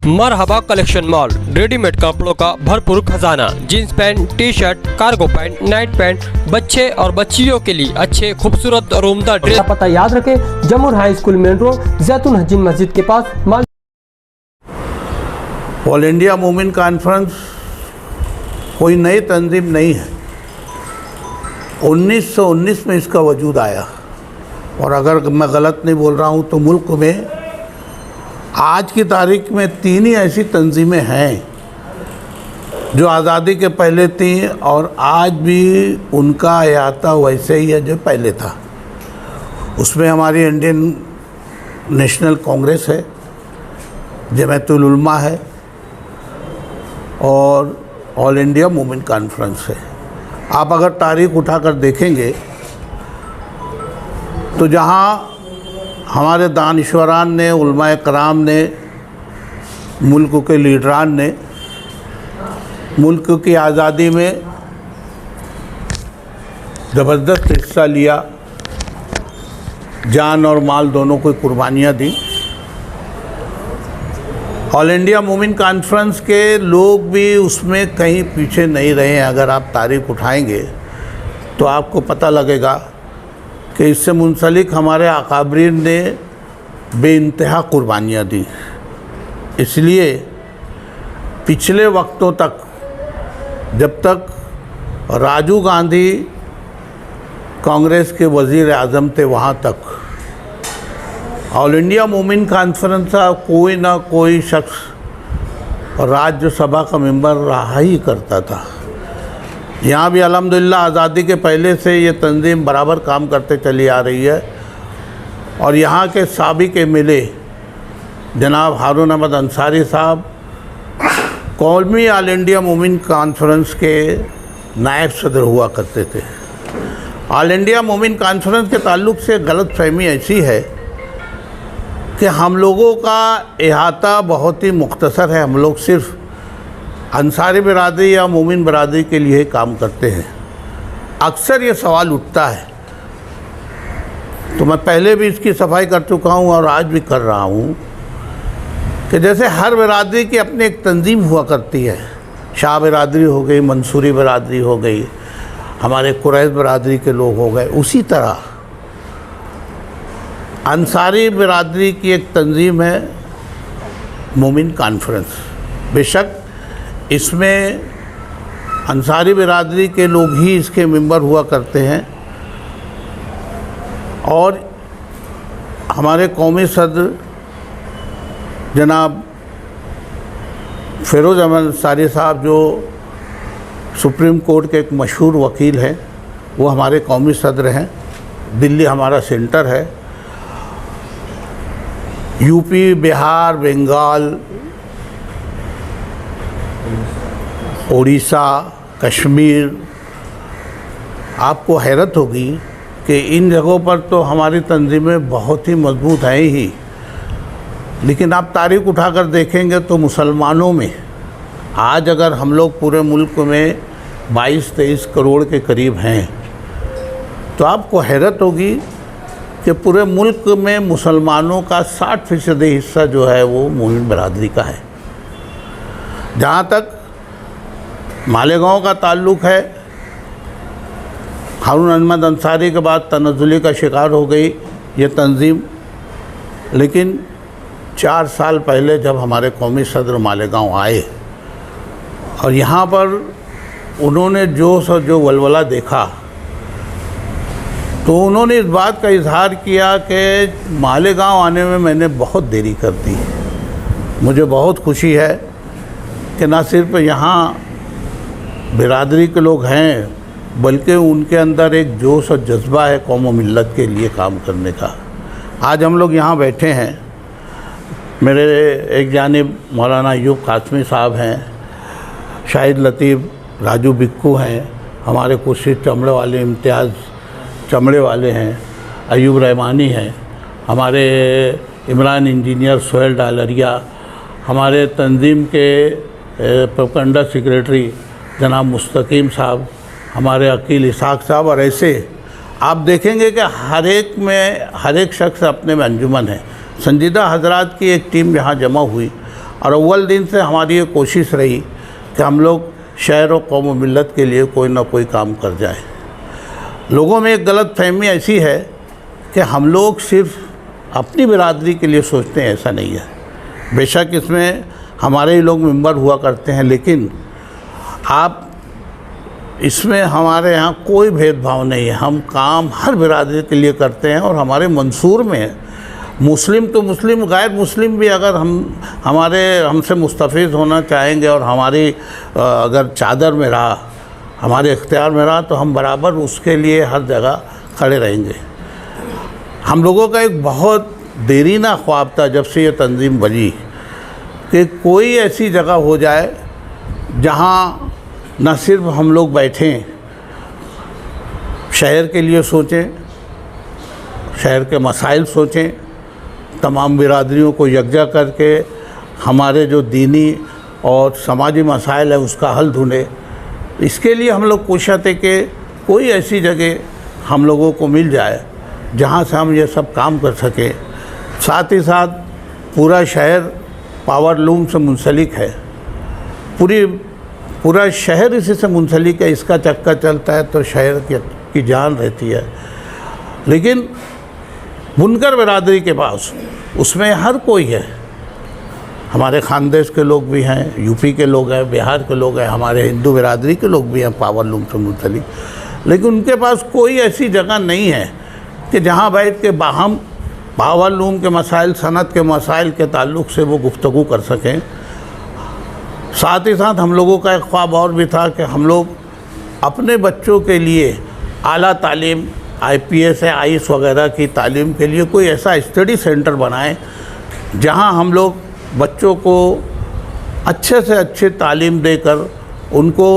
मरहबा collection mall, readymade कपड़ों का भरपूर खजाना, jeans pant, T shirt, cargo pant, night pant, बच्चे और बच्चियों के लिए अच्छे खूबसूरत और उम्दा ड्रेस। पता याद रखें, जमूर हाई स्कूल मेन रोड, जैतून हजीन मस्जिद के पास। ऑल इंडिया मोमिन कॉन्फ्रेंस कोई नई तंजीम नहीं है। 1919 में इसका वजूद आया, और अगर मैं गलत नहीं बोल रहा हूँ तो मुल्क में आज की तारीख में 3 ही ऐसी तंजीमें हैं जो आज़ादी के पहले थी, और आज भी उनका अहाता वैसे ही है जो पहले था। उसमें हमारी इंडियन नेशनल कांग्रेस है, जमातुल उलमा है, और ऑल इंडिया मोमिन कॉन्फ्रेंस है। आप अगर तारीख उठाकर देखेंगे तो जहाँ हमारे दानिश्वरान ने, उलमाए कराम ने, मुल्क के लीडरान ने मुल्क की आज़ादी में ज़बरदस्त हिस्सा लिया, जान और माल दोनों को कुर्बानियाँ दी। ऑल इंडिया मोमिन कॉन्फ्रेंस के लोग भी उसमें कहीं पीछे नहीं रहे हैं। अगर आप तारीख उठाएंगे तो आपको पता लगेगा कि इससे मुंसलिक हमारे अकाबरीन ने बेइंतहा कुर्बानियाँ दी। इसलिए पिछले वक्तों तक, जब तक राजीव गांधी कांग्रेस के वज़ीर आज़म थे, वहाँ तक ऑल इंडिया मोमिन कॉन्फ्रेंस का कोई ना कोई शख्स राज्यसभा का मेंबर रहा ही करता था। यहाँ भी अल्हम्दुलिल्लाह आज़ादी के पहले से ये तंजीम बराबर काम करते चली आ रही है, और यहाँ के साबिक़ एमएलए जनाब हारून अहमद अंसारी साहब कौमी ऑल इंडिया मोमिन कॉन्फ्रेंस के नायब सदर हुआ करते थे। ऑल इंडिया मोमिन कॉन्फ्रेंस के ताल्लुक़ से गलत फहमी ऐसी है कि हम लोगों का अहाता बहुत ही मुख्तसर है। हम लोग सिर्फ़ अंसारी बिरादरी या मोमिन बिरादरी के लिए काम करते हैं। अक्सर ये सवाल उठता है, तो मैं पहले भी इसकी सफाई कर चुका हूँ और आज भी कर रहा हूँ कि जैसे हर बिरादरी की अपनी एक तंजीम हुआ करती है। शाह बिरादरी हो गई, मंसूरी बिरादरी हो गई, हमारे कुरैश बिरादरी के लोग हो गए, उसी तरह अंसारी बिरादरी की एक तंजीम है मोमिन कॉन्फ्रेंस। बेशक इसमें अंसारी बिरादरी के लोग ही इसके मेंबर हुआ करते हैं, और हमारे कौमी सदर जनाब फिरोज़ अहमद अंसारी साहब, जो सुप्रीम कोर्ट के एक मशहूर वकील हैं, वो हमारे कौमी सदर हैं। दिल्ली हमारा सेंटर है। यूपी, बिहार, बंगाल, उड़ीसा, कश्मीर, आपको हैरत होगी कि इन जगहों पर तो हमारी तंजीमें बहुत ही मजबूत हैं ही, लेकिन आप तारीख उठाकर देखेंगे तो मुसलमानों में आज अगर हम लोग पूरे मुल्क में 22-23 करोड़ के करीब हैं, तो आपको हैरत होगी कि पूरे मुल्क में मुसलमानों का 60% हिस्सा जो है वो मोमिन बिरादरी का है। जहाँ तक मालेगांव का ताल्लुक़ है, हारून अहमद अंसारी के बाद तनज़्ज़ुली का शिकार हो गई ये तंजीम, लेकिन 4 साल पहले जब हमारे कौमी सदर मालेगांव आए और यहाँ पर उन्होंने जोश और जो वलवला देखा, तो उन्होंने इस बात का इजहार किया कि मालेगांव आने में मैंने बहुत देरी कर दी। मुझे बहुत खुशी है कि न सिर्फ यहाँ बिरादरी के लोग हैं, बल्कि उनके अंदर एक जोश और जज्बा है कौम व मिल्लत के लिए काम करने का। आज हम लोग यहाँ बैठे हैं, मेरे एक जानिब मौलाना अयूब कासमी साहब हैं, शाहिद लतीफ़ राजू बिक्कू हैं, हमारे खुर्शीद चमड़े वाले इम्तियाज़ चमड़े वाले हैं, अयूब रहमानी हैं, हमारे इमरान इंजीनियर सोहेल डालरिया, हमारे तंजीम के प्रोपेगेंडा सेक्रेटरी जनाब मुस्तकीम साहब, हमारे अकील इसाक साहब, और ऐसे आप देखेंगे कि हर एक शख्स अपने में अंजुमन है। संजीदा हजरात की एक टीम यहाँ जमा हुई। और अव्वल दिन से हमारी ये कोशिश रही कि हम लोग शहर और कौम और मिल्लत के लिए कोई ना कोई काम कर जाए। लोगों में एक गलत फहमी ऐसी है कि हम लोग सिर्फ अपनी बिरादरी के लिए सोचते हैं, ऐसा नहीं है। बेशक इसमें हमारे ही लोग मेंबर हुआ करते हैं, लेकिन आप इसमें हमारे यहाँ कोई भेदभाव नहीं है। हम काम हर बिरादरी के लिए करते हैं और हमारे मंसूर में मुस्लिम तो मुस्लिम, गैर मुस्लिम भी अगर हमसे मुस्तफ़ीज़ होना चाहेंगे और हमारी अगर चादर में रहा, हमारे इख्तियार में रहा, तो हम बराबर उसके लिए हर जगह खड़े रहेंगे। हम लोगों का एक बहुत देरीना ख्वाब था जब से ये तंजीम बनी कि कोई ऐसी जगह हो जाए जहाँ न सिर्फ हम लोग बैठें, शहर के लिए सोचें, शहर के मसाइल सोचें, तमाम बिरादरियों को यकजा करके हमारे जो दीनी और समाजी मसाइल है उसका हल ढूंढे। इसके लिए हम लोग कोशिश थे कि कोई ऐसी जगह हम लोगों को मिल जाए जहाँ से हम ये सब काम कर सकें। साथ ही साथ पूरा शहर पावर लूम से मुंसलिक है, पूरा शहर इसी से मुंसलिक है। इसका चक्का चलता है तो शहर की जान रहती है। लेकिन बुनकर बिरादरी के पास उसमें हर कोई है। हमारे खानदेश के लोग भी हैं, यूपी के लोग हैं, बिहार के लोग हैं, हमारे हिंदू बिरादरी के लोग भी हैं पावर लूम से मुंसलिक। लेकिन उनके पास कोई ऐसी जगह नहीं है कि जहाँ बैठ के हम पावर लूम के मसाइल, सनत के मसाइल के ताल्लुक़ से वो गुफ्तगू कर सकें। साथ ही साथ हम लोगों का एक ख्वाब और भी था कि हम लोग अपने बच्चों के लिए आला तालीम, IPS या IAS वगैरह की तालीम के लिए कोई ऐसा स्टडी सेंटर बनाएं जहां हम लोग बच्चों को अच्छे से अच्छी तालीम देकर उनको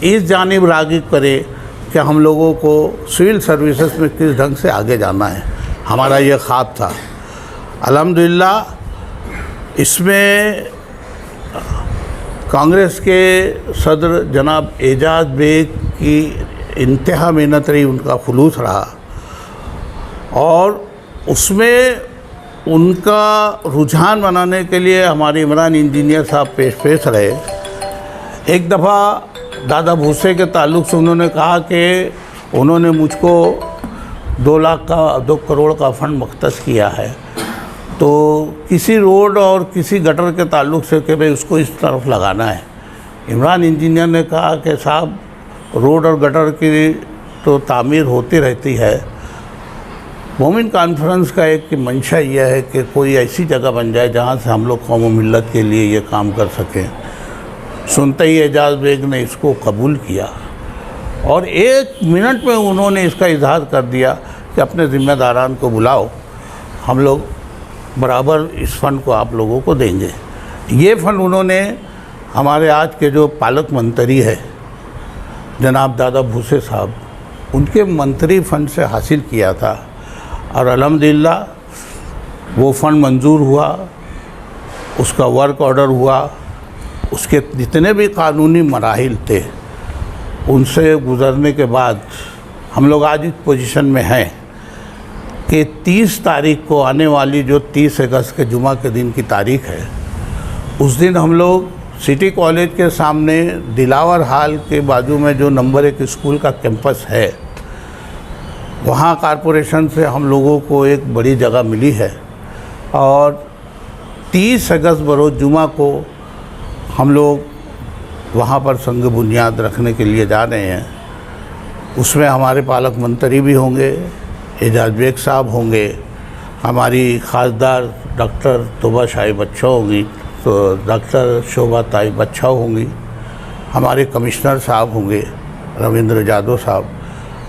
इस जानिब राग़िब करें कि हम लोगों को सिविल सर्विसेज में किस ढंग से आगे जाना है। हमारा ये ख्वाब था। अल्हम्दुलिल्लाह इसमें कांग्रेस के सदर जनाब एजाज बेग की इंतहा मेहनत रही, उनका खुलूस रहा और उसमें उनका रुझान बनाने के लिए हमारे इमरान इंजीनियर साहब पेश रहे। एक दफ़ा दादा भूसे के ताल्लुक़ से उन्होंने कहा कि उन्होंने मुझको 2 करोड़ का फ़ंड मुख्तस किया है, तो किसी रोड और किसी गटर के ताल्लुक़ से कि भाई उसको इस तरफ लगाना है। इमरान इंजीनियर ने कहा कि साहब रोड और गटर की तो तामीर होती रहती है, मोमिन कॉन्फ्रेंस का एक मंशा यह है कि कोई ऐसी जगह बन जाए जहाँ से हम लोग कौम और मिल्लत के लिए ये काम कर सकें। सुनते ही एजाज बेग ने इसको कबूल किया और 1 मिनट में उन्होंने इसका इजहार कर दिया कि अपने ज़िम्मेदारान को बुलाओ, हम लोग बराबर इस फ़ंड को आप लोगों को देंगे। ये फ़ंड उन्होंने हमारे आज के जो पालक मंत्री है जनाब दादा भूसे साहब, उनके मंत्री फ़ंड से हासिल किया था और अल्हम्दुलिल्लाह वो फ़ंड मंजूर हुआ, उसका वर्क ऑर्डर हुआ, उसके जितने भी कानूनी मराहिल थे उनसे गुज़रने के बाद हम लोग आज इस पोजीशन में हैं कि 30 तारीख को आने वाली जो 30 अगस्त के जुमा के दिन की तारीख़ है, उस दिन हम लोग सिटी कॉलेज के सामने दिलावर हाल के बाजू में जो नंबर 1 स्कूल का कैंपस है, वहाँ कारपोरेशन से हम लोगों को एक बड़ी जगह मिली है और 30 अगस्त बरोज़ जुमा को हम लोग वहाँ पर संग बुनियाद रखने के लिए जा रहे हैं। उसमें हमारे पालक मंत्री भी होंगे, एजाज बेग साहब होंगे, हमारी खासदार डॉक्टर तोबा शाही बच्चा होगी, तो डॉक्टर शोभा ताई बच्चा होंगी, हमारे कमिश्नर साहब होंगे रविंद्र जादव साहब।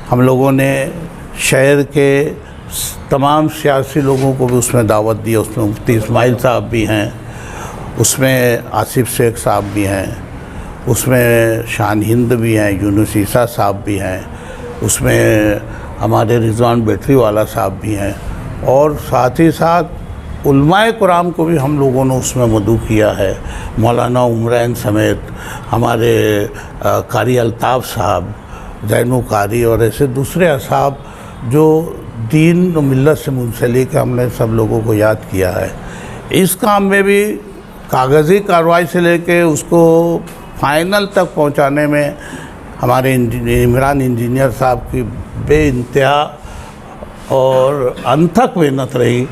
हम लोगों ने शहर के तमाम सियासी लोगों को भी उसमें दावत दी। उसमें मुफ्ती इस्माइल साहब भी हैं, उसमें आसिफ शेख साहब भी हैं, उसमें शान हिंद भी हैं, यूनुस ईसा साहब भी हैं, उसमें हमारे रिजवान बैटरी वाला साहब भी हैं और साथ ही साथ उलमाए कुरान को भी हम लोगों ने उसमें मदऊ किया है। मौलाना उमरैन समेत हमारे कारी अल्ताफ़ साहब, जैनु कारी और ऐसे दूसरे असाब जो दीन और मिल्लत से मुंसलिक है, हमने सब लोगों को याद किया है। इस काम में भी कागज़ी कार्रवाई से लेके उसको फाइनल तक पहुंचाने में हमारे इमरान इंजीनियर साहब की बेइंतहा और अनथक मेहनत रही।